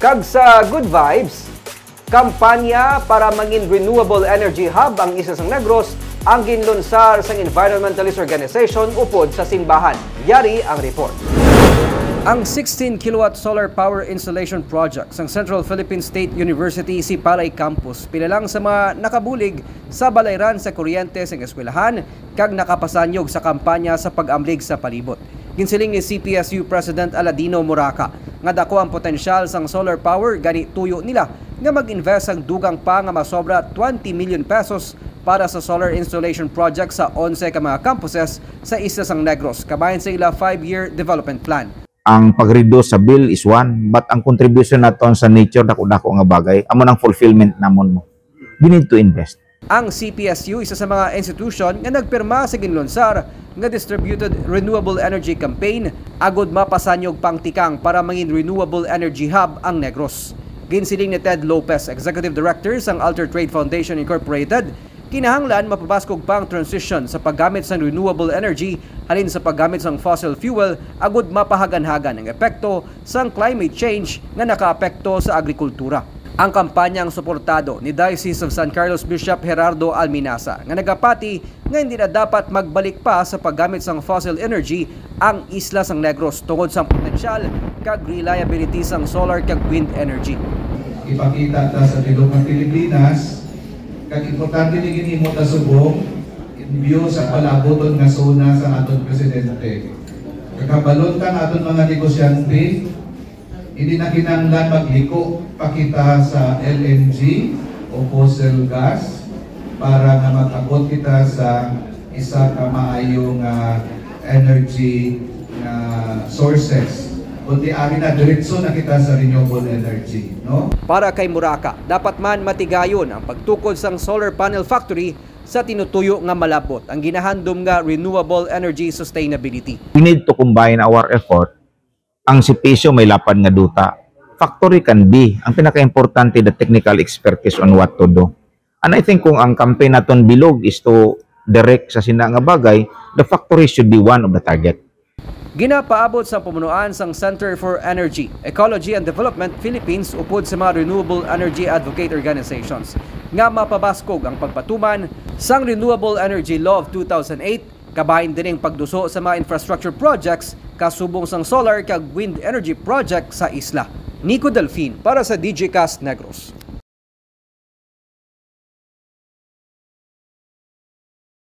Kag sa Good Vibes, kampanya para maging renewable energy hub ang Isla Sang Negros ang ginlunsar sa environmentalist organization upod sa simbahan. Yari ang report. Ang 16 kilowatt solar power installation project sa Central Philippine State University Sipalay Campus pinalang sa mga nakabulig sa balayran sa kuryente sa eskwelahan kag nakapasanyog sa kampanya sa pag-amlig sa palibot. Ginsiling ni CPSU President Aladino Moraca nga dako ang potensyal sang solar power gani tuyo nila nga mag-invest ang dugang pa nga masobra 20 million pesos para sa solar installation project sa 11 ka mga campuses sa Isla Sang Negros kabahin sa ila 5-year development plan. Ang pag-reduce sa bill is one, but ang contribution naton sa nature dako-dako nga bagay amo nang fulfillment namon mo. We need to invest. Ang CPSU isa sa mga institution nga nagpirma sa ginlunsar nga Distributed Renewable Energy Campaign agod mapasanyog pang tikang para mangin renewable energy hub ang Negros. Ginsiling ni Ted Lopez, Executive Director sang Alter Trade Foundation Incorporated, kinahanglan mapabaskog pang transition sa paggamit sa renewable energy halin sa paggamit sang fossil fuel agud mapahagan-hagan ang epekto sang climate change nga nakaapekto sa agrikultura. Ang kampanyang suportado ni Diocese of San Carlos Bishop Gerardo Alminasa nga nagapati nga hindi na dapat magbalik pa sa paggamit sang fossil energy ang Isla Sang Negros tungod sa potensyal kag reliability sang solar kag wind energy. Ipakita ta sa bilog ng Pilipinas kag importante ni ginhimo ta subong in view sa palaboton nga zona sa aton presidente. Kakabalon ta aton mga negosyante hindi na kinahanglan magliko pa kita sa LNG o fossil gas para na mag-abot kita sa isa ka maayong energy sources. Kundi ari na diretso na kita sa renewable energy, no? Para kay Moraca, dapat man matigayon ang pagtukod sang solar panel factory sa tinutuyo nga malabot ang ginahandom nga renewable energy sustainability. We need to combine our effort. Ang CPSU may lapad nga duta. Factory can be. Ang pinaka-importante the technical expertise on what to do. And I think kung ang campaign naton bilog is to direct sa sina nga bagay, the factory should be one of the target. Ginapaabot sa pamunuan sang Center for Energy, Ecology and Development Philippines upod sa mga renewable energy advocate organizations nga mapabaskog ang pagpatuman sang Renewable Energy Law of 2008 kabahin din ang pagduso sa mga infrastructure projects kasubong sang solar kag wind energy project sa isla. Nico Delfin para sa DJcast Negros.